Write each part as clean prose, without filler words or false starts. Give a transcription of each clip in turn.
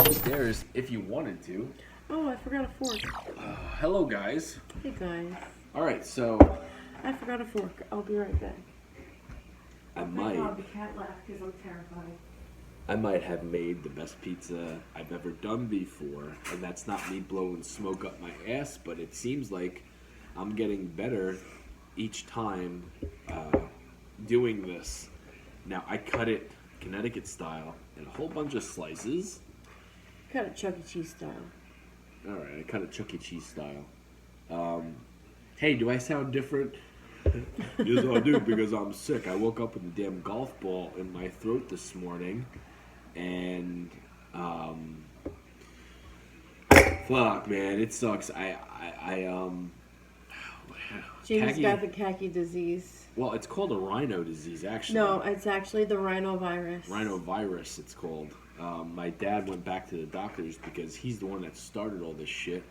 upstairs if you wanted to. Oh, I forgot a fork. Hello, guys. Hey guys, All right, so I forgot a fork. I'll be right back. I Thank might, God the cat left because I'm terrified. I might have made the best pizza I've ever done before, and that's not me blowing smoke up my ass, but it seems like I'm getting better each time doing this. Now I cut it Connecticut style in a whole bunch of slices. Cut it Chuck E. Cheese style. All right, I cut it Chuck E. Cheese style. Hey, do I sound different? Yes, I do, because I'm sick. I woke up with a damn golf ball in my throat this morning, and fuck, man, it sucks. Jamie's got the khaki disease. Well, it's called a rhino disease, actually. No, it's actually the rhinovirus. Rhinovirus, it's called. My dad went back to the doctors because he's the one that started all this shit.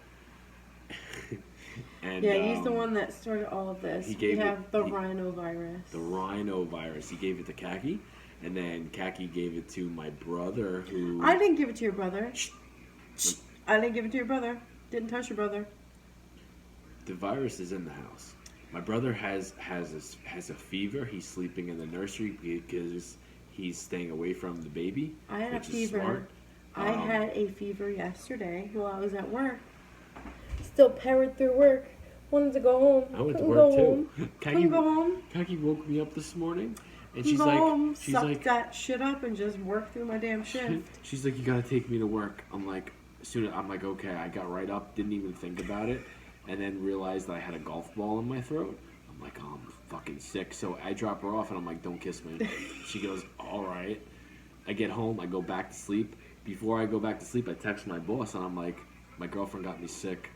And, yeah, he's the one that started all of this. The rhinovirus. The rhinovirus. He gave it to Khaki, and then Khaki gave it to my brother, who... I didn't give it to your brother. I didn't give it to your brother. Didn't touch your brother. The virus is in the house. My brother has a fever. He's sleeping in the nursery because he's staying away from the baby. I had a fever. I had a fever yesterday while I was at work. Still powered through work. Wanted to go home. I went to work too. Couldn't go home. Khaki woke me up this morning, and she's like, that shit up and just work through my damn shift. She's like, you gotta take me to work. I'm like, okay. I got right up, didn't even think about it, and then realized that I had a golf ball in my throat. I'm like, oh, I'm fucking sick. So I drop her off, and I'm like, don't kiss me. She goes, all right. I get home. I go back to sleep. Before I go back to sleep, I text my boss, and I'm like, my girlfriend got me sick.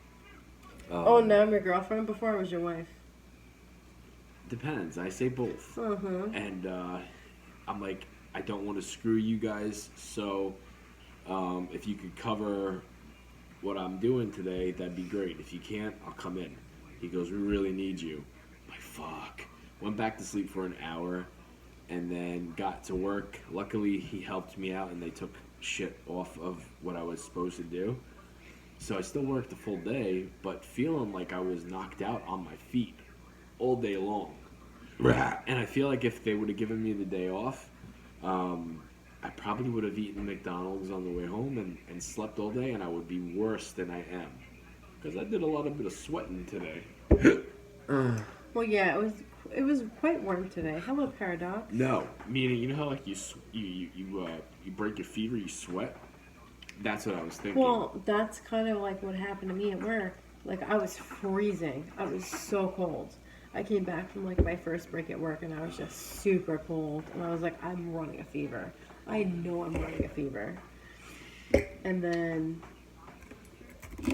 Oh, now I'm your girlfriend? Before I was your wife. Depends. I say both. Uh-huh. And I'm like, I don't want to screw you guys, so if you could cover what I'm doing today, that'd be great. If you can't, I'll come in. He goes, we really need you. I'm like, fuck. Went back to sleep for an hour, and then got to work. Luckily, he helped me out, and they took shit off of what I was supposed to do. So I still worked the full day, but feeling like I was knocked out on my feet all day long. And I feel like if they would have given me the day off, I probably would have eaten McDonald's on the way home and slept all day, and I would be worse than I am. Because I did a bit of sweating today. Well, yeah, it was quite warm today. Hello, Paradox. No, meaning, you know how like you break your fever, you sweat? That's what I was thinking. Well, that's kind of like what happened to me at work. Like, I was freezing. I was so cold. I came back from, like, my first break at work, and I was just super cold. And I was like, I'm running a fever. I know I'm running a fever. And then,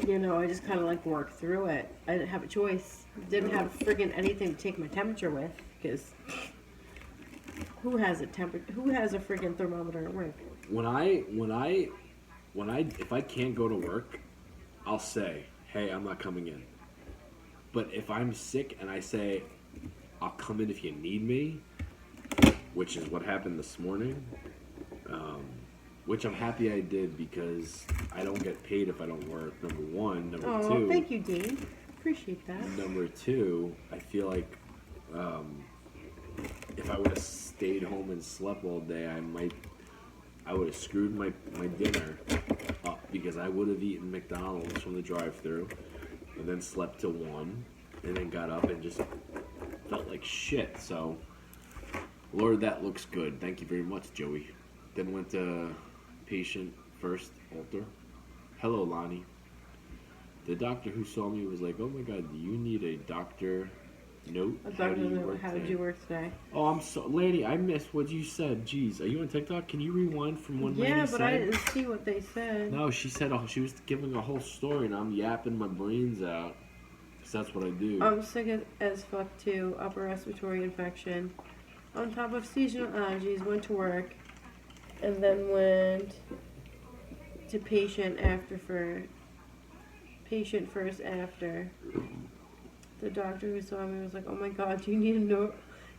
you know, I just kind of, like, worked through it. I didn't have a choice. Didn't have friggin' anything to take my temperature with, because who has a friggin' thermometer at work? If I can't go to work, I'll say, hey, I'm not coming in. But if I'm sick and I say, I'll come in if you need me, which is what happened this morning, which I'm happy I did because I don't get paid if I don't work, number one. Number two. Oh, thank you, Dean. Appreciate that. Number two, I feel like if I would have stayed home and slept all day, I would have screwed my dinner up because I would have eaten McDonald's from the drive-thru and then slept till 1 and then got up and just felt like shit. So, Lord, that looks good. Thank you very much, Joey. Then went to patient first, Alter. Hello, Lonnie. The doctor who saw me was like, oh my God, do you need a doctor note? How did you work today? Oh, I'm so... Lady, I missed what you said. Jeez, are you on TikTok? Can you rewind from when Lady said? Yeah, but I didn't see what they said. No, she said she was giving a whole story, and I'm yapping my brains out. Because that's what I do. I'm sick as fuck, too. Upper respiratory infection. On top of seasonal allergies, went to work, and then went to patient first after. The doctor who saw me was like, oh my God, do you need a note?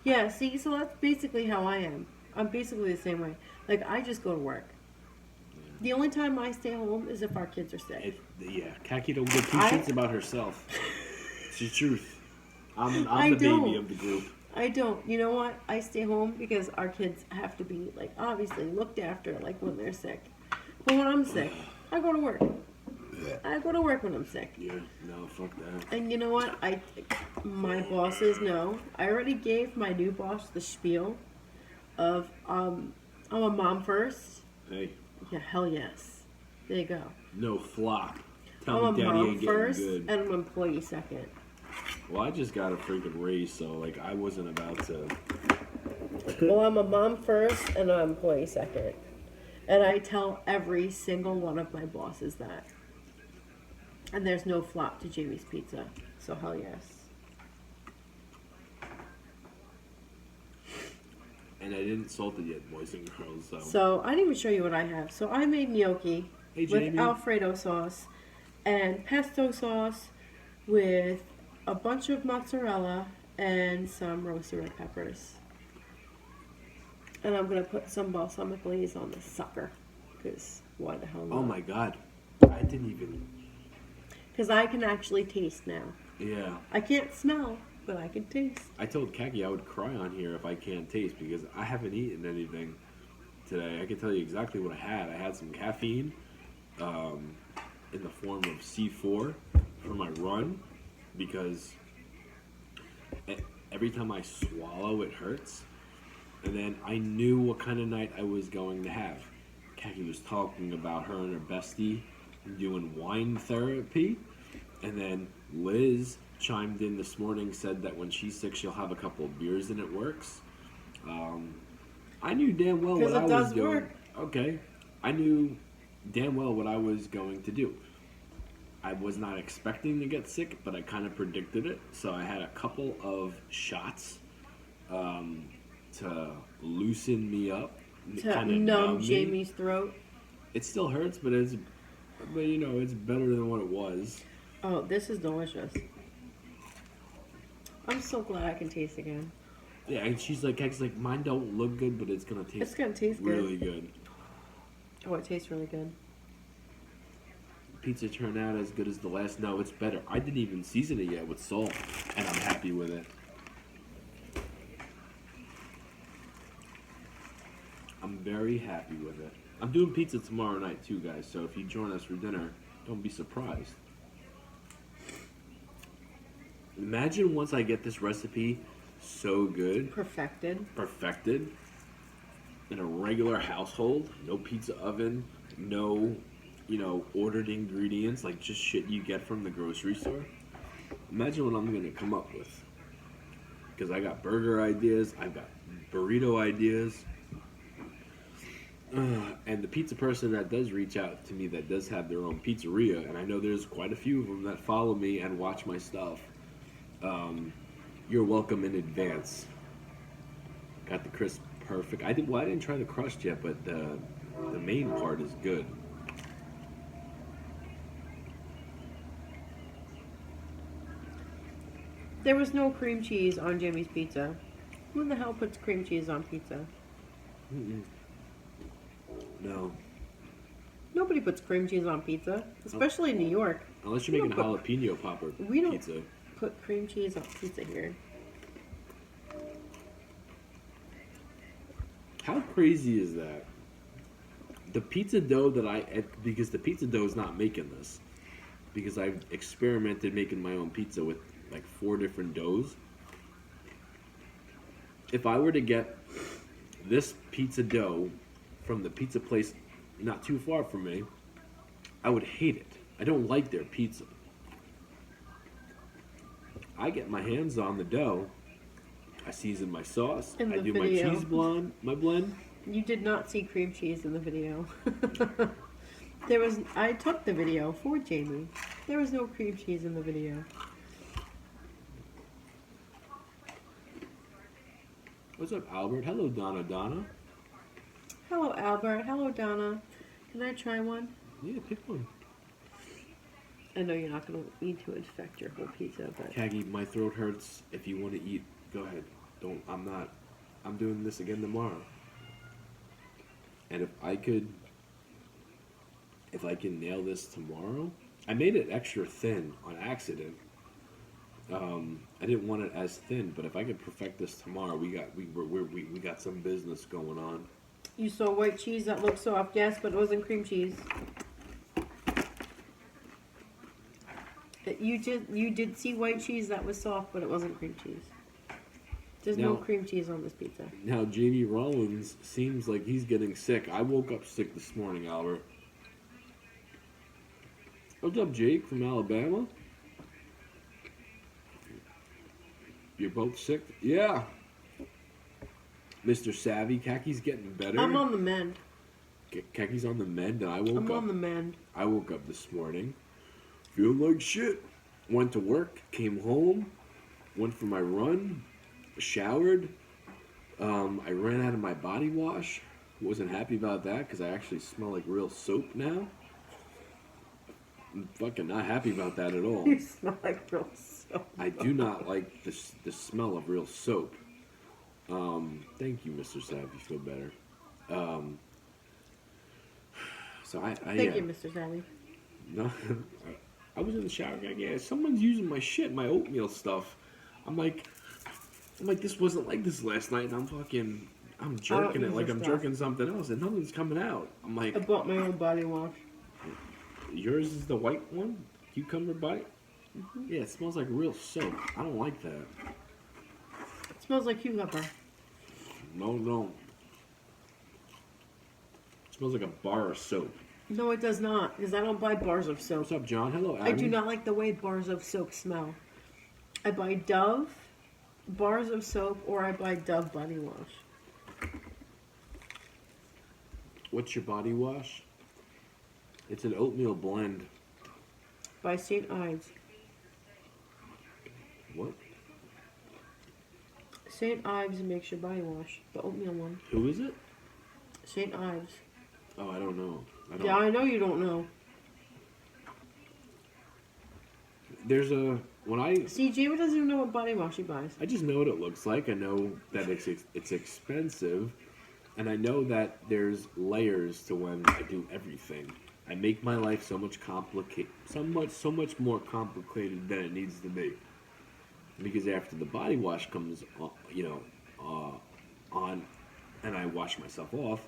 Yeah, see, so that's basically how I am. I'm basically the same way. Like, I just go to work. Yeah. The only time I stay home is if our kids are sick. Yeah, Kaki don't give two I- shits about herself. It's the truth. I'm I the baby don't. of the group. I don't. You know what? I stay home because our kids have to be, like, obviously looked after, like, when they're sick. But when I'm sick, I go to work. I go to work when I'm sick. Yeah, no, fuck that. And you know what? My bosses know. I already gave my new boss the spiel of, I'm a mom first. Hey, Yeah, hell yes. There you go. no flop. I'm Tell a me daddy mom ain't getting first good. and I'm an employee second. Well, I just got a freaking raise, so like I wasn't about to. Well, I'm a mom first and an employee second. And I tell every single one of my bosses that. And there's no flop to Jamie's Pizza. So hell yes. And I didn't salt it yet, boys and girls. So, So I didn't even show you what I have. So I made gnocchi Hey, with Jamie. Alfredo sauce and pesto sauce with a bunch of mozzarella and some roasted red peppers. And I'm gonna put some balsamic glaze on the sucker, because why the hell not? oh my god, I didn't even. Because I can actually taste now. Yeah, I can't smell, but I can taste. I told Kaki I would cry on here if I can't taste because I haven't eaten anything today. I can tell you exactly what I had. I had some caffeine, in the form of C4 for my run because every time I swallow it hurts. And then I knew what kind of night I was going to have. Kaki was talking about her and her bestie doing wine therapy. And then Liz chimed in this morning, said that when she's sick, she'll have a couple of beers and it works. I knew damn well 'Cause what it I does was doing. work. Okay. I knew damn well what I was going to do. I was not expecting to get sick, but I kind of predicted it. So I had a couple of shots to loosen me up, To kinda numb me. Jamie's throat. It still hurts, but it's better than what it was. Oh, this is delicious. I'm so glad I can taste again. Yeah, and she's like, mine don't look good, but it's gonna taste. It's gonna taste good. really good. Oh, it tastes really good. Pizza turned out as good as the last. No, it's better. I didn't even season it yet with salt, and I'm happy with it. I'm very happy with it. I'm doing pizza tomorrow night too, guys. So if you join us for dinner, don't be surprised. Imagine once I get this recipe so good, perfected, in a regular household, no pizza oven, no, ordered ingredients, like just shit you get from the grocery store. Imagine what I'm gonna come up with. Because I got burger ideas, I've got burrito ideas. And the pizza person that does reach out to me that does have their own pizzeria, and I know there's quite a few of them that follow me and watch my stuff. You're welcome in advance. Got the crisp perfect. I didn't try the crust yet, but the main part is good. There was no cream cheese on Jamie's pizza. Who the hell puts cream cheese on pizza? No. Nobody puts cream cheese on pizza, especially in New York. Unless you're making a jalapeno popper We don't pizza. put cream cheese on pizza here. How crazy is that? The pizza dough because the pizza dough is not making this. Because I've experimented making my own pizza with like 4 different doughs. If I were to get this pizza dough from the pizza place not too far from me, I would hate it. I don't like their pizza. I get my hands on the dough. I season my sauce. In I the do video. my cheese blend, You did not see cream cheese in the video. I took the video for Jamie. There was no cream cheese in the video. What's up, Albert? Hello, Donna. Hello, Albert. Hello, Donna. Can I try one? Yeah, pick one. I know you're not going to need to infect your whole pizza, but... Kagi, my throat hurts. If you want to eat, go ahead. I'm doing this again tomorrow. And if I could if I can nail this tomorrow, I made it extra thin on accident. I didn't want it as thin, but if I could perfect this tomorrow, we got some business going on. You saw white cheese that looked soft, yes, but it wasn't cream cheese. You did see white cheese that was soft, but it wasn't cream cheese. There's no Now- cream cheese on this pizza. Now JV Rollins seems like he's getting sick. I woke up sick this morning, Albert. What's up, Jake from Alabama? You're both sick? Yeah. Mr. Savvy, Kaki's getting better. I'm on the mend. Kaki's on the mend, and I woke I'm up. on the mend. I woke up this morning, feeling like shit. Went to work, came home, went for my run, showered. I ran out of my body wash. Wasn't happy about that because I actually smell like real soap now. I'm fucking not happy about that at all. You smell like real soap. I do not like the smell of real soap. Thank you, Mr. Savvy. Feel better. So I Thank you, Mr. Savvy. No, I was in the shower. Yeah, someone's using my shit, my oatmeal stuff. I'm like, this wasn't like this last night, and I'm jerking it use like your I'm stuff. jerking something else, and nothing's coming out. I'm like, I bought my own body wash. yours is the white one, cucumber bite. Yeah, it smells like real soap. I don't like that. It smells like cucumber. No. It smells like a bar of soap. No, it does not, because I don't buy bars of soap. What's up, John? Hello, I Adam. do not like the way bars of soap smell. I buy Dove bars of soap, or I buy Dove body wash. What's your body wash? It's an oatmeal blend. By St. Ives. What? St. Ives makes your body wash. The oatmeal one. Who is it? St. Ives. Oh, I don't know. I don't. Yeah, I know you don't know. There's a when I See, Jamie doesn't even know what body wash he buys. I just know what it looks like. I know that it's expensive, and I know that there's layers to when I do everything. I make my life so much so much more complicated than it needs to be. Because after the body wash comes, on, and I wash myself off,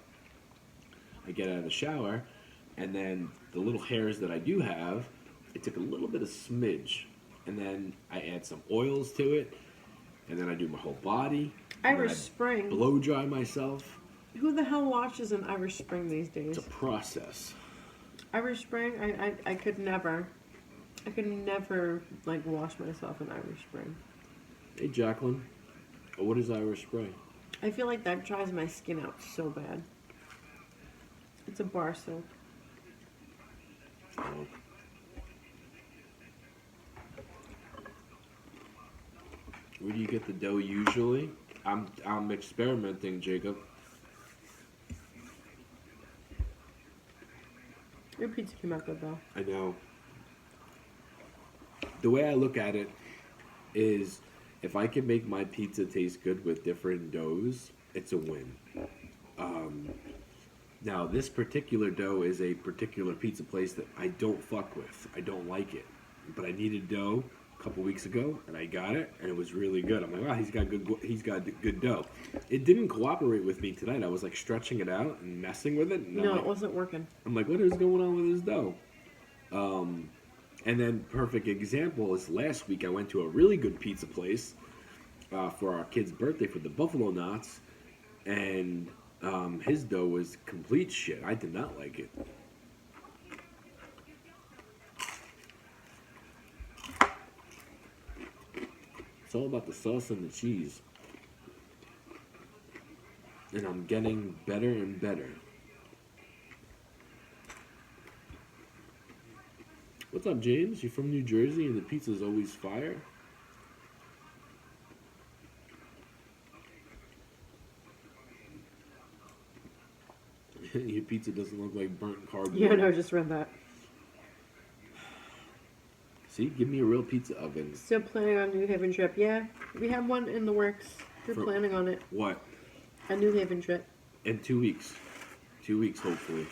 I get out of the shower, and then the little hairs that I do have, I took a little bit of smidge, and then I add some oils to it, and then I do my whole body. and then Irish I Spring. blow dry myself. Who the hell watches an Irish Spring these days? It's a process. Irish Spring, I could never like wash myself in Irish Spring. Hey, Jacqueline, what is Irish Spray? I feel like that dries my skin out so bad. It's a bar soap. Oh. Where do you get the dough usually? I'm experimenting, Jacob. Your pizza came out good though. I know. The way I look at it is, if I can make my pizza taste good with different doughs, it's a win. Now, this particular dough is a particular pizza place that I don't fuck with. I don't like it. But I needed dough a couple weeks ago, and I got it, and it was really good. I'm like, wow, he's got good dough. It didn't cooperate with me tonight. I was like stretching it out and messing with it. And No, it wasn't working. I'm like, what is going on with this dough? And then, perfect example is last week I went to a really good pizza place for our kid's birthday for the Buffalo Knots, and his dough was complete shit. I did not like it. It's all about the sauce and the cheese. And I'm getting better and better. What's up, James? You from New Jersey and the pizza's always fire? Your pizza doesn't look like burnt cardboard. Yeah, no, I just read that. See, give me a real pizza oven. Still planning on New Haven trip. Yeah, we have one in the works. We're For- planning on it. What? A New Haven trip. In 2 weeks. 2 weeks, hopefully.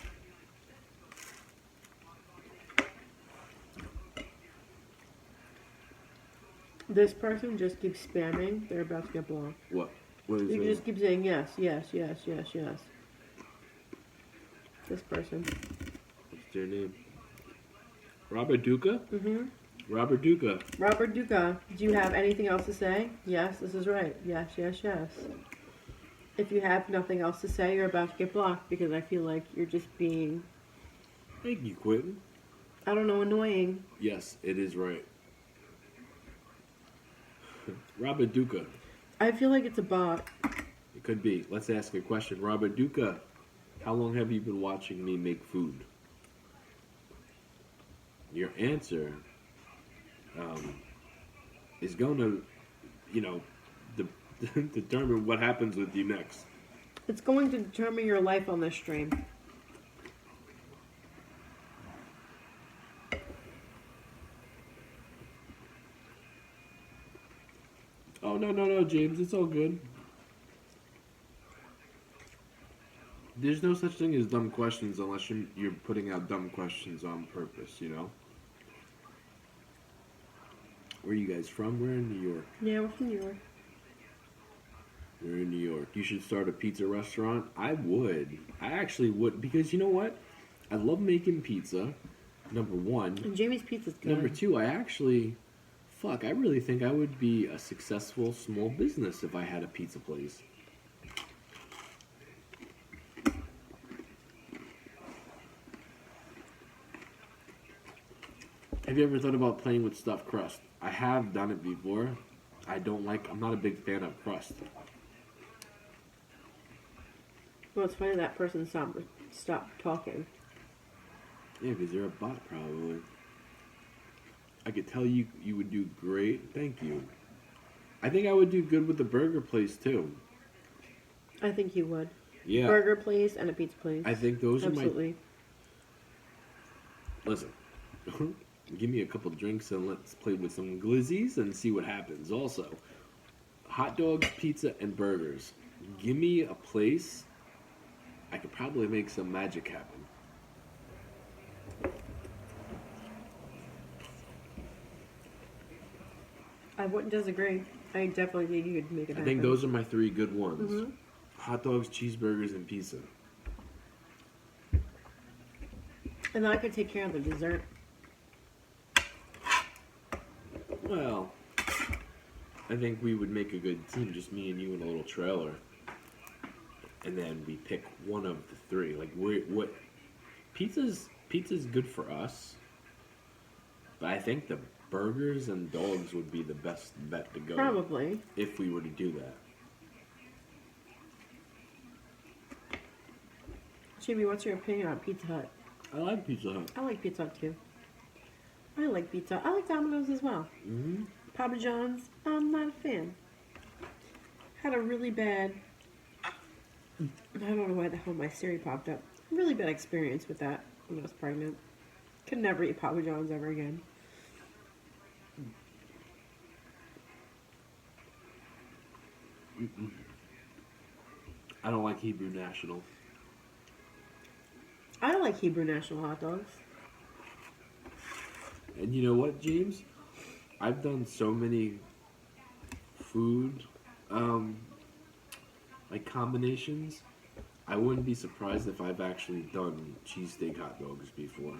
This person just keeps spamming. They're about to get blocked. What? What is You can it? just keep saying yes, yes, yes, yes, yes. This person. What's their name? Robert Duca? Mm-hmm. Robert Duca. Robert Duca, do you have anything else to say? Yes, this is right. Yes, yes, yes. If you have nothing else to say, you're about to get blocked because I feel like you're just being, Thank you, Quentin. I don't know, annoying. Yes, it is right. Robert Duca. I feel like it's a bot. It could be. Let's ask a question. Robert Duca, how long have you been watching me make food? Your answer is going to, determine what happens with you next. It's going to determine your life on this stream. Oh, no, James. It's all good. There's no such thing as dumb questions unless you're putting out dumb questions on purpose, you know? Where are you guys from? We're in New York. Yeah, we're from New York. We're in New York. You should start a pizza restaurant. I would. I actually would. Because you know what? I love making pizza, number one. And Jamie's Pizza's good. Number two, I really think I would be a successful small business if I had a pizza place. Have you ever thought about playing with stuffed crust? I have done it before. I'm not a big fan of crust. Well, it's funny that person stopped talking. Yeah, because you're a bot, probably. I could tell you would do great. Thank you. I think I would do good with the burger place, too. I think you would. Yeah. Burger place and a pizza place. I think those Absolutely. are my... Listen. Give me a couple drinks and let's play with some glizzies and see what happens. Also, hot dogs, pizza, and burgers. Give me a place. I could probably make some magic happen. I wouldn't disagree. I definitely think you could make it happen. I think those are my three good ones. Mhm. Hot dogs, cheeseburgers, and pizza. And then I could take care of the dessert. Well, I think we would make a good team, just me and you in a little trailer. And then we pick one of the three. Like, what pizza's good for us. But I think the burgers and dogs would be the best bet to go. Probably. If we were to do that. Jimmy, what's your opinion on Pizza Hut? I like Pizza Hut. I like Pizza Hut too. I like pizza. I like Domino's as well. Mm-hmm. Papa John's, I'm not a fan. Had a really bad... I don't know why the hell my Siri popped up. Really bad experience with that when I was pregnant. Could never eat Papa John's ever again. I don't like Hebrew National. I like Hebrew National hot dogs. And you know what, James? I've done so many food like combinations. I wouldn't be surprised if I've actually done cheesesteak hot dogs before.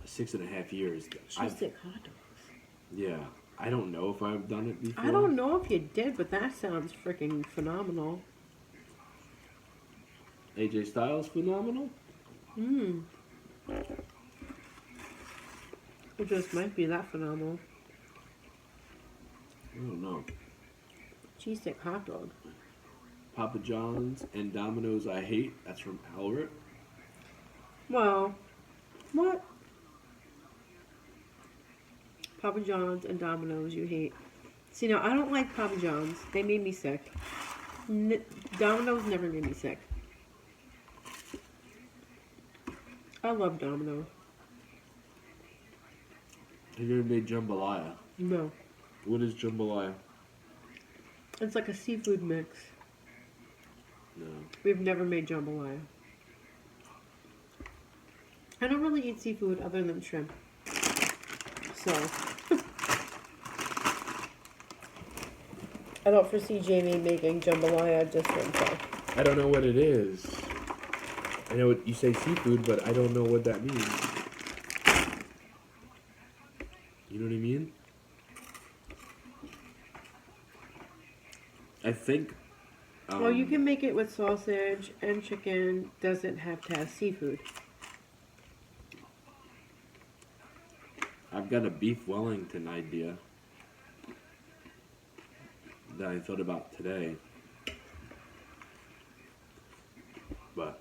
6.5 years. Cheesesteak hot dogs. Yeah. I don't know if I've done it before. I don't know if you did, but that sounds freaking phenomenal. AJ Styles phenomenal? Mmm. It just might be that phenomenal. I don't know. Cheesesteak hot dog. Papa John's and Domino's I hate. That's from Albert. Well, what? Papa John's and Domino's you hate. See, now I don't like Papa John's. They made me sick. Domino's never made me sick. I love Domino's. Have you ever made jambalaya? No. What is jambalaya? It's like a seafood mix. No. We've never made jambalaya. I don't really eat seafood other than shrimp. So, I don't foresee Jamie making jambalaya just for himself. I don't know what it is. I know you say seafood, but I don't know what that means. You know what I mean? I think. Well, you can make it with sausage and chicken. Doesn't have to have seafood. I've got a beef Wellington idea that I thought about today. But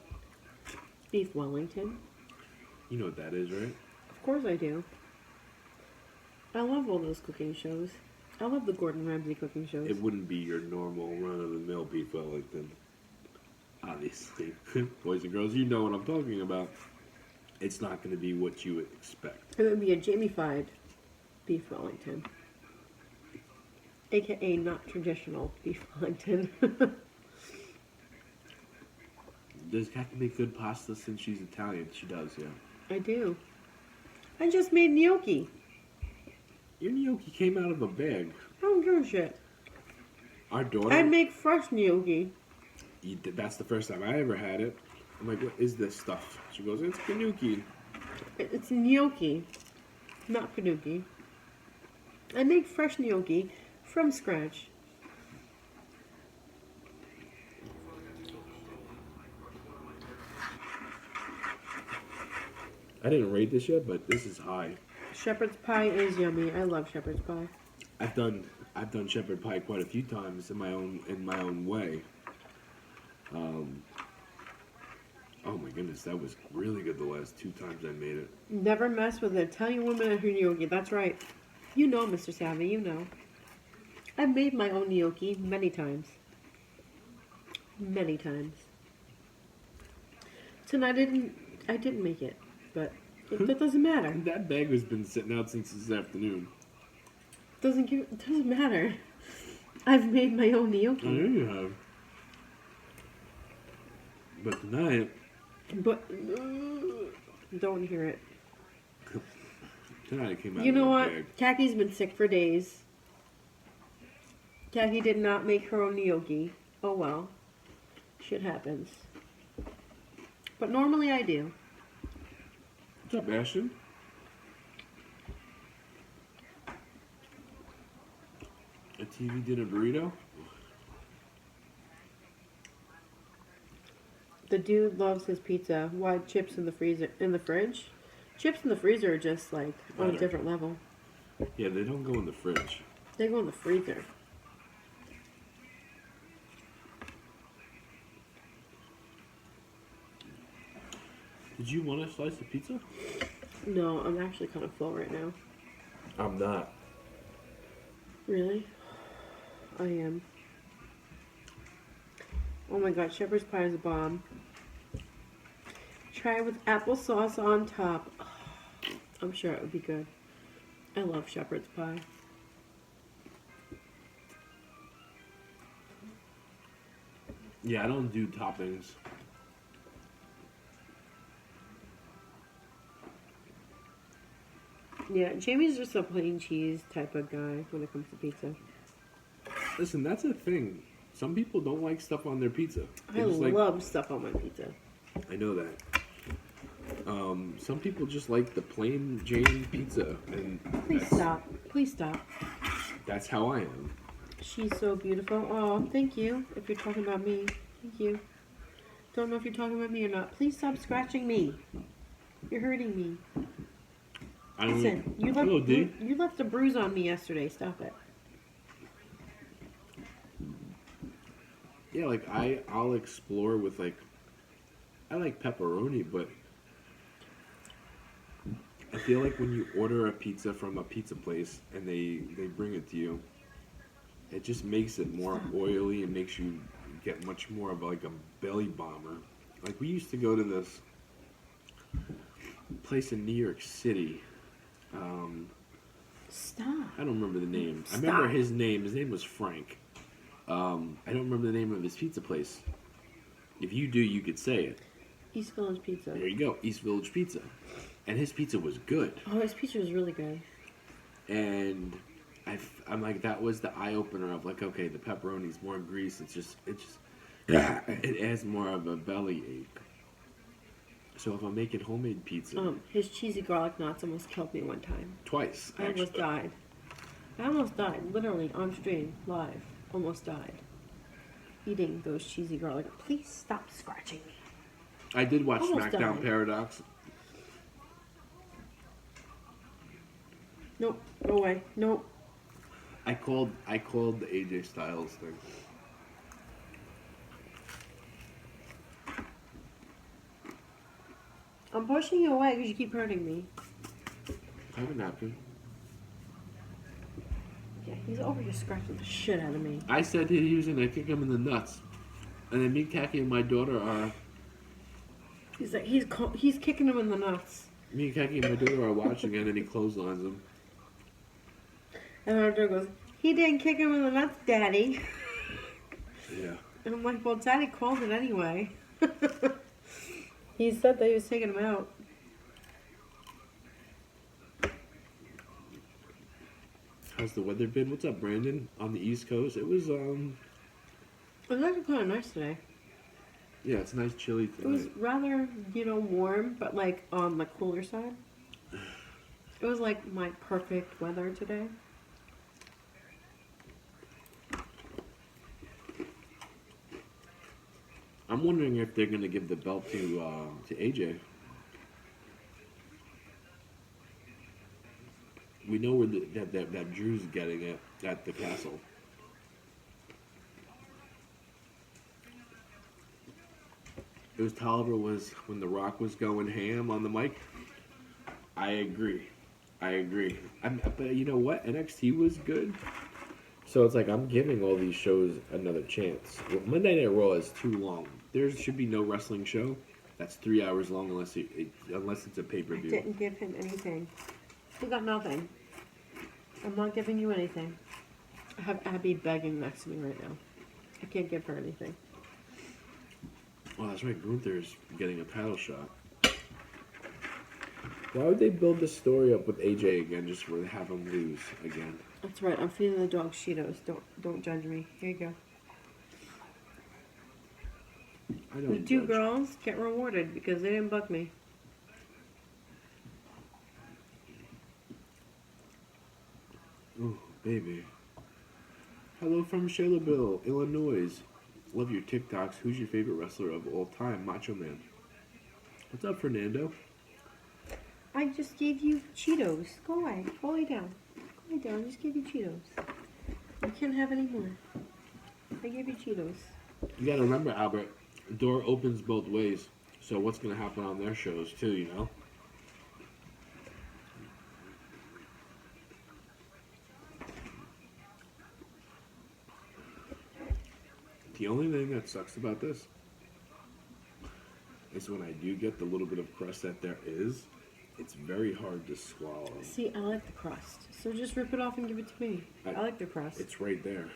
Beef Wellington. you know what that is, right? Of course I do. I love all those cooking shows. I love the Gordon Ramsay cooking shows. It wouldn't be your normal run-of-the-mill beef Wellington. Obviously. Boys and girls, you know what I'm talking about. It's not going to be what you would expect. It would be a Jamie-fied beef Wellington. AKA not traditional beef Wellington. Does Kathy make good pasta since she's Italian? She does, yeah. I do. I just made gnocchi. Your gnocchi came out of a bag. I don't give a shit. Our daughter... I make fresh gnocchi. That's the first time I ever had it. I'm like, what is this stuff? She goes, it's gnocchi. It's gnocchi, not panuki. I make fresh gnocchi from scratch. I didn't rate this yet, but this is high. Shepherd's pie is yummy. I love shepherd's pie. I've done shepherd pie quite a few times in my own way. Oh my goodness, that was really good the last 2 times I made it. Never mess with an Italian woman and her gnocchi. That's right. You know, Mr. Savvy, you know. I've made my own gnocchi many times. Many times. Tonight I didn't make it, but that doesn't matter. That bag has been sitting out since this afternoon. It doesn't matter. I've made my own I know gnocchi. you have. But tonight, But don't hear it. it came out You of know the what? bag. Kaki's been sick for days. Kaki did not make her own gnocchi. Oh well. Shit happens. But normally I do. What's up, Ashton? A TV dinner burrito? The dude loves his pizza. Why chips in the fridge? Chips in the freezer are just like on a Better. different level. Yeah, they don't go in the fridge. They go in the freezer. Did you want a slice of pizza? No, I'm actually kind of full right now. I'm not. Really? I am. Oh my god, shepherd's pie is a bomb. Try it with applesauce on top. I'm sure it would be good. I love shepherd's pie. Yeah, I don't do toppings. Yeah, Jamie's just a plain cheese type of guy when it comes to pizza. Listen, that's a thing. Some people don't like stuff on their pizza. They I just like, love stuff on my pizza. I know that. Some people just like the plain Jane pizza, and Please stop. Please stop. that's how I am. She's so beautiful. Oh, thank you. If you're talking about me, thank you. Don't know if you're talking about me or not. Please stop scratching me. You're hurting me. I don't. Listen, Hello, D. you left a bruise on me yesterday. Stop it. Yeah, like I'll explore with like. I like pepperoni, but I feel like when you order a pizza from a pizza place and they bring it to you, it just makes it more oily and makes you get much more of like a belly bomber. Like we used to go to this place in New York City. Stop. I don't remember the name. Stop. I remember his name. His name was Frank. I don't remember the name of his pizza place. If you do, you could say it. East Village Pizza. There you go, East Village Pizza. And his pizza was good. Oh, his pizza was really good. And I'm like, that was the eye opener of like, okay, the pepperoni's more grease. Yeah, it adds more of a belly ache. So if I'm making homemade pizza, His cheesy garlic knots almost killed me one time. twice I almost actually. died. I almost died, literally on stream, live. Almost died. Eating those cheesy garlic. Please stop scratching me. I did watch Almost SmackDown died. Paradox. Nope. Go away. Nope. I called the AJ Styles thing. I'm pushing you away because you keep hurting me. I have a napkin. Yeah, he's over here scratching the shit out of me. I said he was gonna kick him in the nuts, and then me, Kaki, and my daughter are. He's like, he's kicking him in the nuts. Me and Kaki and my daughter are watching it, and he clotheslines him. And our daughter goes, he didn't kick him in the nuts, Daddy. Yeah. And I'm like, well, Daddy called it anyway. He said that he was taking him out. How's the weather been? What's up, Brandon? On the East Coast, it was It was actually kind of nice today. yeah, it's nice chilly It was tonight. rather, warm, but like on the cooler side. It was like my perfect weather today. I'm wondering if they're gonna give the belt to AJ. We know where that Drew's getting it at the castle. It was Tolliver was when The Rock was going ham on the mic. I agree. But you know what? NXT was good. So it's like I'm giving all these shows another chance. Well, Monday Night Raw is too long. There should be no wrestling show that's 3 hours long unless it's a pay per I view. didn't give him anything. He got nothing. I'm not giving you anything. I have Abby begging next to me right now. I can't give her anything. Oh, that's right. Gunther's getting a title shot. Why would they build the story up with AJ again just to have him lose again? That's right. I'm feeding the dog Cheetos. Don't judge me. Here you go. I The don't two judge. girls get rewarded because they didn't buck me. Ooh, baby. Hello from Shaleville, Illinois. Love your TikToks. Who's your favorite wrestler of all time? Macho Man. What's up, Fernando? I just gave you Cheetos. Go away. Go lay down. Go lay down. I just gave you Cheetos. You can't have any more. I gave you Cheetos. You gotta remember, Albert, the door opens both ways. So what's gonna happen on their shows too, you know? The only thing that sucks about this is when I do get the little bit of crust that there is, it's very hard to swallow. See, I like the crust. So just rip it off and give it to me. I like the crust. It's right there.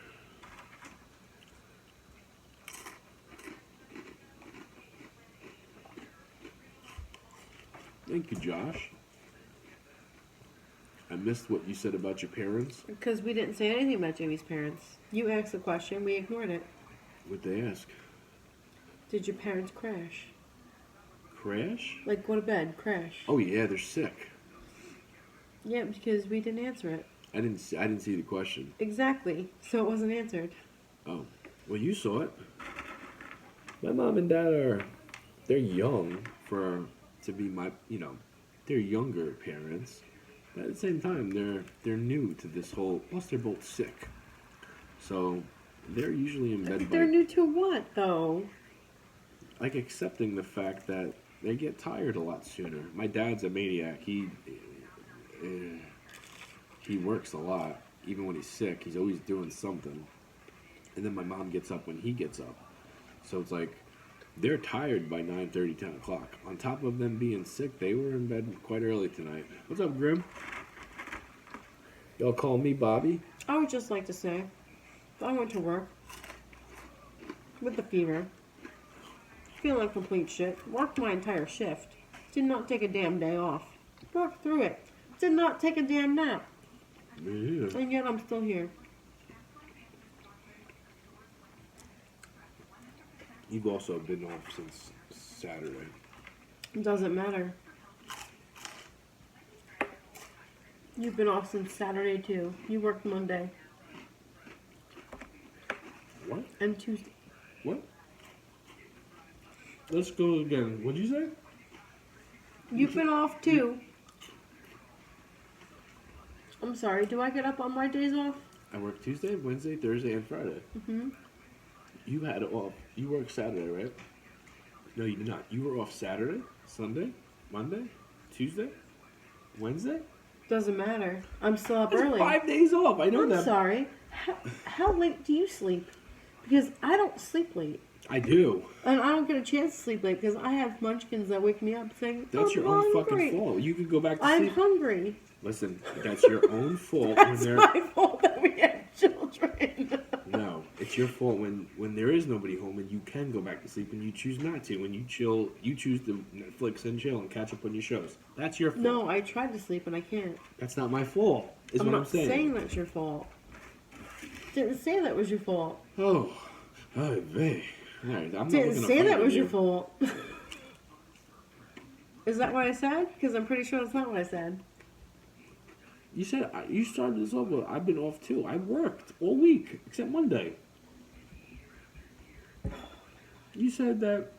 Thank you, Josh. I missed what you said about your parents. Because we didn't say anything about Jimmy's parents. You asked the question, we ignored it. What'd they ask? Did your parents crash? Crash? Like, go to bed, crash. Oh yeah, they're sick. Yeah, because we didn't answer it. I didn't see the question. Exactly. So it wasn't answered. Oh, well, you saw it. My mom and dad they're young to be they're younger parents. But at the same time, they're new to this whole. Plus, they're both sick, so they're usually in bed. They're new to what, though? Like accepting the fact that they get tired a lot sooner. My dad's a maniac. He works a lot, even when he's sick. He's always doing something. And then my mom gets up when he gets up. So it's like they're tired by 9:30, 10 o'clock. On top of them being sick, they were in bed quite early tonight. What's up, Grim? Y'all call me Bobby? I would just like to say, I went to work with the fever, feeling like complete shit, worked my entire shift, did not take a damn day off, worked through it, did not take a damn nap. Me neither. And yet I'm still here. You've also been off since Saturday. It doesn't matter. You've been off since Saturday too. You worked Monday What? and Tuesday. What? Let's go again. What'd you say? You've been off too. I'm sorry, do I get up on my days off? I work Tuesday, Wednesday, Thursday, and Friday. Mm-hmm. You had off. You worked Saturday, right? No, you did not. You were off Saturday, Sunday, Monday, Tuesday, Wednesday. Doesn't matter. I'm still up That's early. 5 days off. I know I'm that. sorry. How late do you sleep? Because I don't sleep late. I do. And I don't get a chance to sleep late because I have munchkins that wake me up saying, That's your own hungry. fucking fault. You could go back to I'm sleep. hungry. Listen, that's your own fault when That's there. my fault that we have children. No, it's your fault when there is nobody home and you can go back to sleep and you choose not to. When you chill, you choose to Netflix and chill and catch up on your shows. That's your fault. No, I tried to sleep and I can't. That's not my fault. Is I'm what not I'm saying. that's your fault. Didn't say that was your fault. Oh, vey. All right, I'm not Didn't looking to say fight that with was you. your fault. Is that what I said? Because I'm pretty sure that's not what I said. You said you started this off, but I've been off too. I worked all week except Monday. You said that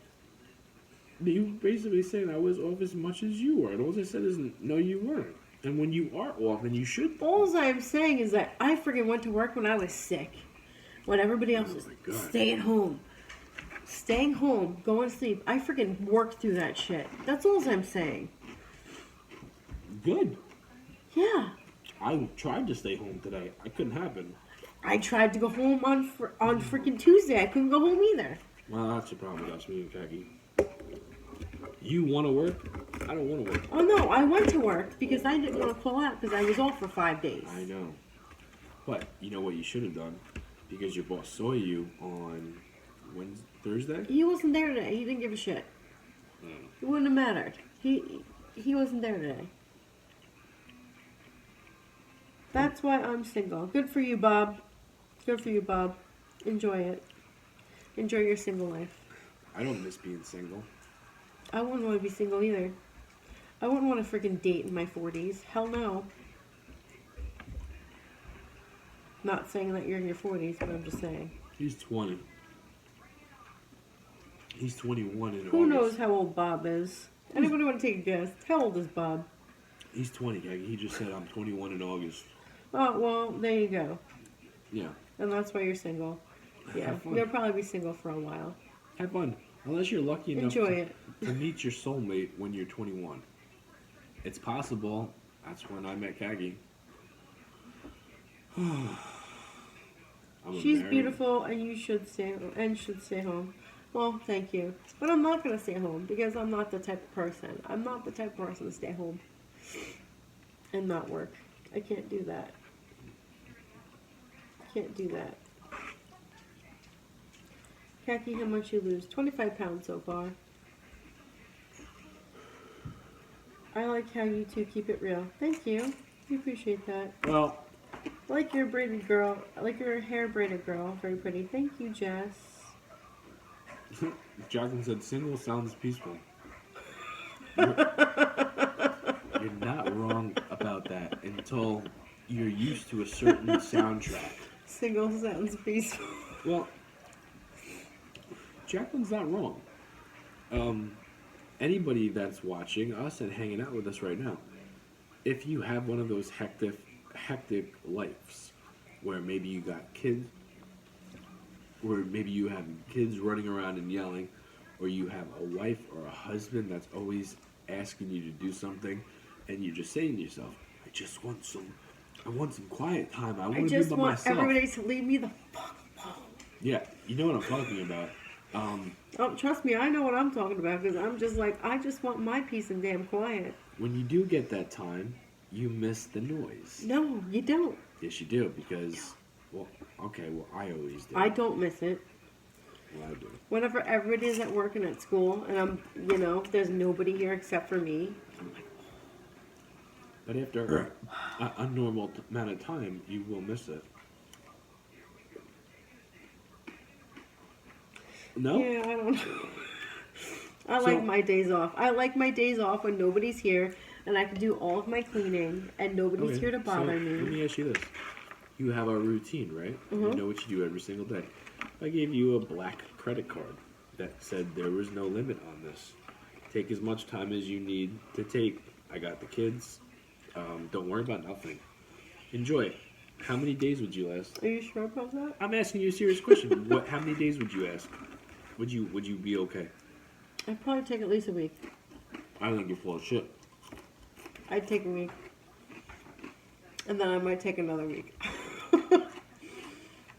you basically saying I was off as much as you were, and all I said is no, you weren't. And when you are off, and you should. All I'm saying is that I freaking went to work when I was sick. When everybody else was my God. staying home. Staying home, going to sleep. I freaking worked through that shit. That's all I'm saying. Good. Yeah. I tried to stay home today. I couldn't happen. I tried to go home on freaking Tuesday. I couldn't go home either. Well, that's the problem with us, me and Khaki. You want to work? I don't want to work. Oh no, I went to work because I didn't want to call out because I was off for 5 days. I know. But you know what you should have done? Because your boss saw you on Wednesday, Thursday? He wasn't there today. He didn't give a shit. It wouldn't have mattered. He wasn't there today. That's why I'm single. Good for you, Bob. Good for you, Bob. Enjoy it. Enjoy your single life. I don't miss being single. I wouldn't want to be single either. I wouldn't want to freaking date in my 40s. Hell no. Not saying that you're in your 40s, but I'm just saying. He's 20. He's 21 in Who August. knows how old Bob is? Anybody want to take a guess? How old is Bob? He's 20, Khaki. He just said I'm 21 in August. Oh, well, there you go. Yeah. And that's why you're single. Yeah, Have fun. you'll probably be single for a while. Have fun. Unless you're lucky enough Enjoy it. to meet your soulmate when you're 21. It's possible. That's when I met Khaki. She's beautiful, and you should stay home. Well, thank you, but I'm not gonna stay home because I'm not the type of person. I'm not the type of person to stay home and not work. I can't do that. Can't do that. Khaki, how much you lose? 25 pounds so far. I like how you two keep it real. Thank you. We appreciate that. Well, I like your braided girl. I like your hair braided girl. Very pretty. Thank you, Jess. Jacqueline said single sounds peaceful. You're not wrong about that until you're used to a certain soundtrack. Single sounds peaceful. Well, Jacqueline's not wrong. Anybody that's watching us and hanging out with us right now, if you have one of those hectic lives where maybe you got kids, or maybe you have kids running around and yelling, or you have a wife or a husband that's always asking you to do something, and you're just saying to yourself, I want some quiet time. I I want to be just by want myself. everybody to leave me the fuck alone. Yeah, you know what I'm talking about. Oh, trust me, I know what I'm talking about because I'm just like, I just want my peace and damn quiet. When you do get that time, you miss the noise. No, you don't. Yes, you do, because, well, I always do. I don't miss it. Well, I do. Whenever everybody's at work and at school, and there's nobody here except for me, I'm like, But after a normal amount of time, you will miss it. No? Yeah, I don't know. I So- like my days off. I like my days off when nobody's here and I can do all of my cleaning and nobody's Okay, here to bother so me. Let me ask you this. You have a routine, right? You Mhm. know what you do every single day. I gave you a black credit card that said there was no limit on this. Take as much time as you need to take. I got the kids. Don't worry about nothing. Enjoy it. How many days would you last? Are you sure about that? I'm asking you a serious question. How many days would you ask? Would you be okay? I'd probably take at least a week. I think you're full of shit. I'd take a week. And then I might take another week.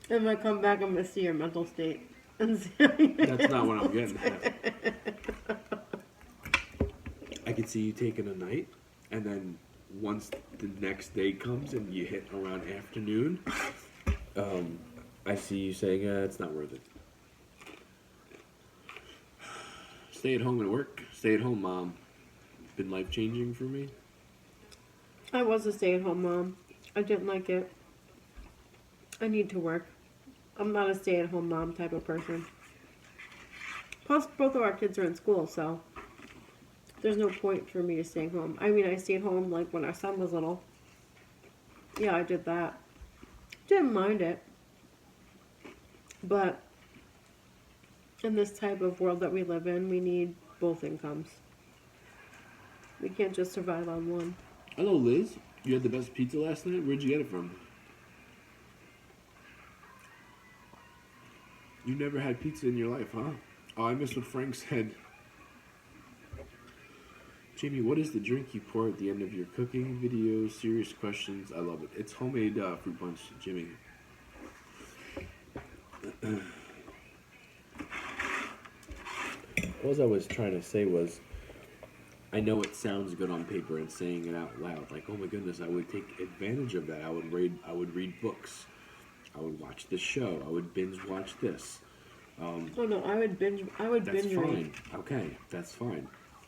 And when I come back, I'm going to see your mental state. And see That's not what I'm getting at. I could see you taking a night, and then once the next day comes and you hit around afternoon, I see you saying, it's not worth it. Stay at home and work. Stay at home, mom. Been life changing for me. I was a stay-at-home mom. I didn't like it. I need to work. I'm not a stay-at-home mom type of person. Plus, both of our kids are in school, so there's no point for me to stay home. I mean, I stayed home like when our son was little. Yeah, I did that. Didn't mind it. But in this type of world that we live in, we need both incomes. We can't just survive on one. Hello, Liz. You had the best pizza last night? Where'd you get it from? You never had pizza in your life, huh? Oh, I missed what Frank said. Jamie, what is the drink you pour at the end of your cooking videos? Serious questions. I love it. It's homemade fruit punch, Jimmy. All I was trying to say was, I know it sounds good on paper and saying it out loud. Like, oh my goodness, I would take advantage of that. I would read books. I would watch this show. I would binge watch this. Oh no, I would binge. That's binge fine. read. Okay, that's fine.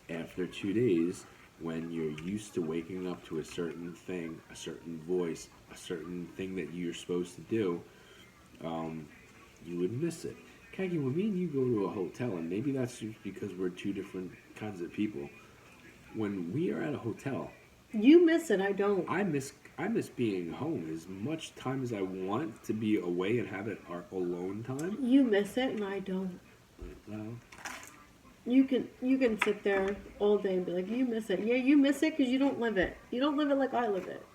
After 2 days, when you're used to waking up to a certain thing, a certain voice, a certain thing that you're supposed to do, you would miss it. Kagi, when me and you go to a hotel, and maybe that's just because we're two different kinds of people. When we are at a hotel, You miss it. I don't. I miss being home as much time as I want to be away and have it our alone time. You miss it, and I don't. Well, You can sit there all day and be like, you miss it. Yeah, you miss it because you don't live it. You don't live it like I live it.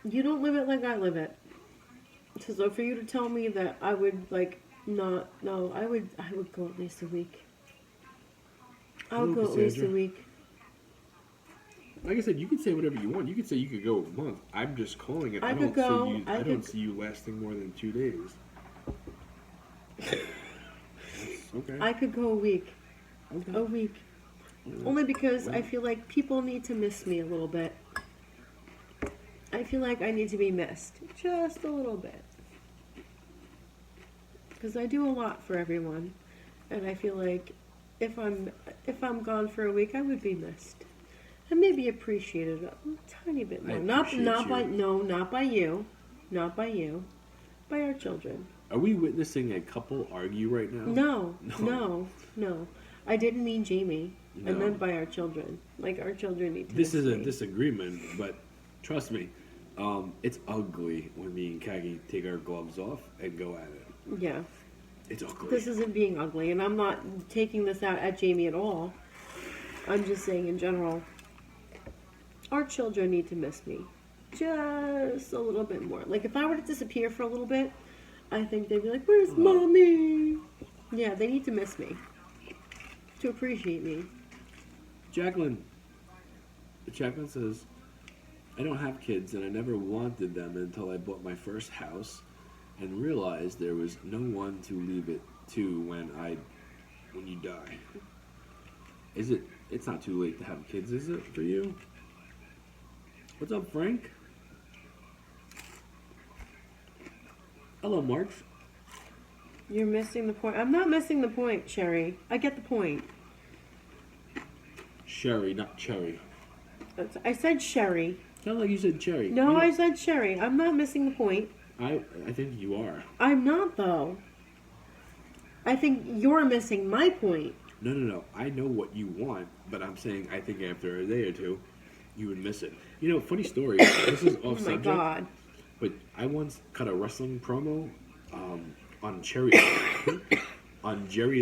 You don't live it like I live it. So for you to tell me that I would like not, no, I would go at least a week. I would Hello, go at least a Cassandra. week. like I said, you can say whatever you want. You can say you could go a month. I'm just calling it. I don't could go- see you. I I don't could- see you lasting more than 2 days. Okay. I could go a week. Okay. A week. Only because I feel like people need to miss me a little bit. I feel like I need to be missed. Just a little bit. Because I do a lot for everyone. And I feel like if I'm gone for a week, I would be missed. And maybe appreciated a tiny bit more. Not appreciate not by you. no, not by you. Not by you. By our children. Are we witnessing a couple argue right now? No, No. no, no. I didn't mean Jamie. I No. meant by our children. Like our children need to This miss is a me. disagreement, but trust me, it's ugly when me and Kagi take our gloves off and go at it. Yeah. It's ugly. This isn't being ugly, and I'm not taking this out at Jamie at all. I'm just saying in general, our children need to miss me just a little bit more. Like if I were to disappear for a little bit, I think they'd be like, "Where's mommy?" Yeah, they need to miss me to appreciate me. Jacqueline says, I don't have kids and I never wanted them until I bought my first house and realized there was no one to leave it to when you die. It's not too late to have kids, is it, for you? What's up, Frank? Hello, Marks. You're missing the point. I'm not missing the point, Sherry. I get the point. Sherry, not Cherry. I said sherry. Sound like you said cherry. No, You- I said sherry. I'm not missing the point. I think you are. I'm not, though. I think you're missing my point. No. I know what you want, but I'm saying I think after a day or two, you would miss it. You know, funny story. This is Oh off my subject, god. but I once cut a wrestling promo on on Jerry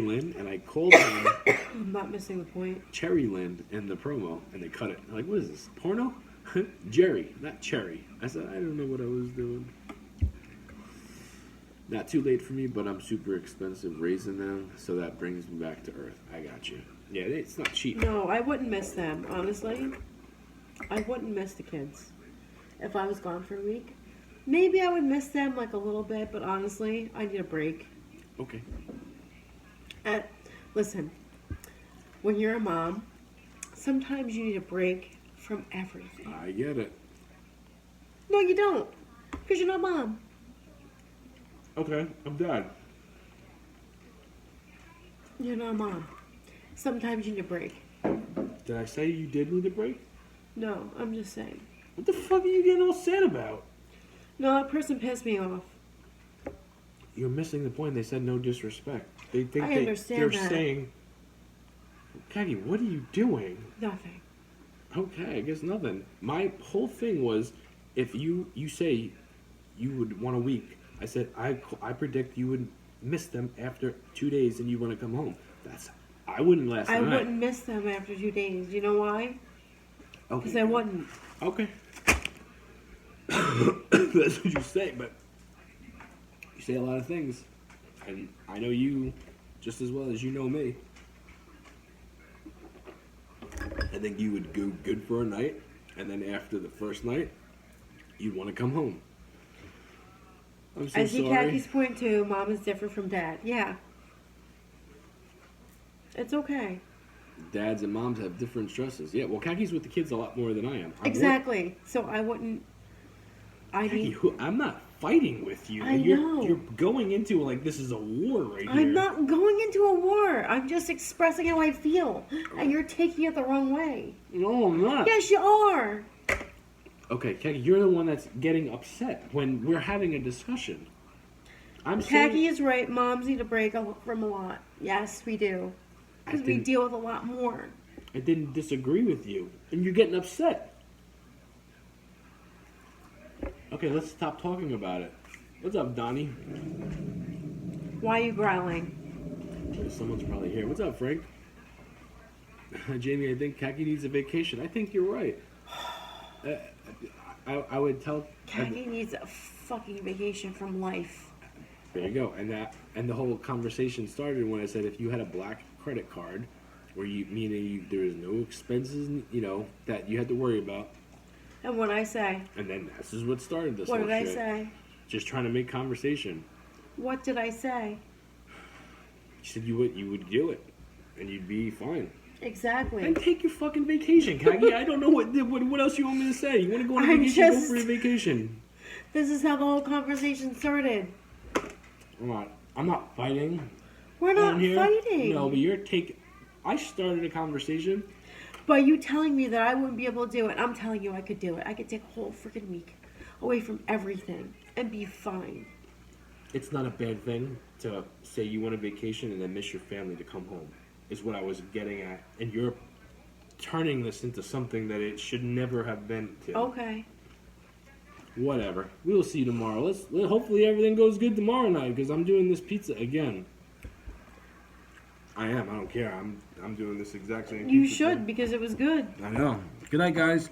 Lynn, and I called him I'm not missing the point. Cherry Lynn in the promo, and they cut it. I'm like, what is this? Porno? Jerry, not Cherry. I said, I don't know what I was doing. Not too late for me, but I'm super expensive raising them, so that brings me back to earth. I got you. Yeah, it's not cheap. No, I wouldn't miss them, honestly. I wouldn't miss the kids if I was gone for a week. Maybe I would miss them like a little bit, but honestly, I need a break. Okay. Listen, when you're a mom, sometimes you need a break from everything. I get it. No, you don't, because you're not mom. Okay, I'm done. You're not a mom. Sometimes you need a break. Did I say you did need a break? No, I'm just saying. What the fuck are you getting all sad about? No, that person pissed me off. You're missing the point. They said no disrespect. They think I understand they're that. saying, Kagi, what are you doing? Nothing. Okay, I guess nothing. My whole thing was, if you say you would want a week, I said I predict you would miss them after 2 days and you want to come home. I wouldn't last I night. wouldn't miss them after 2 days. You know why? Because Okay. I wouldn't. Okay. That's what you say, but you say a lot of things, and I know you just as well as you know me. I think you would go good for a night, and then after the first night, you'd want to come home. I'm so I see sorry. Kaki's point too. Mom is different from dad. Yeah. It's okay. Dads and moms have different stresses. Yeah, well, Kaki's with the kids a lot more than I am. Exactly. So I wouldn't. Kaki, I'm not fighting with you. I and you're, know. You're going into like this is a war right here. I'm not going into a war. I'm just expressing how I feel. And you're taking it the wrong way. No, I'm not. Yes, you are. Okay, Kaki, you're the one that's getting upset when we're having a discussion. I'm saying Kaki is right. Moms need a break from a lot. Yes, we do. Because we didn't- deal with a lot more. I didn't disagree with you, and you're getting upset. Okay, let's stop talking about it. What's up, Donnie? Why are you growling? Someone's probably here. What's up, Frank? Jamie, I think Kaki needs a vacation. I think you're right. I would tell. Kaki needs a fucking vacation from life. There you go. And the whole conversation started when I said if you had a black credit card, where there is no expenses, that you had to worry about. And what I say? And then this is what started this What whole did I shit. say? Just trying to make conversation. What did I say? You said you would do it, and you'd be fine. Exactly. Then take your fucking vacation, Kagi. I don't know what else you want me to say. You want to go on a vacation? Go for your vacation. This is how the whole conversation started. I'm not fighting. We're not on here. fighting. No, but I started a conversation. By you telling me that I wouldn't be able to do it, I'm telling you I could do it. I could take a whole freaking week away from everything and be fine. It's not a bad thing to say you want a vacation and then miss your family to come home, is what I was getting at. And you're turning this into something that it should never have been to. Okay. Whatever. We'll see tomorrow. Hopefully everything goes good tomorrow night, because I'm doing this pizza again. I am. I don't care. I'm doing this exact same You pizza should, thing. because it was good. I know. Good night, guys.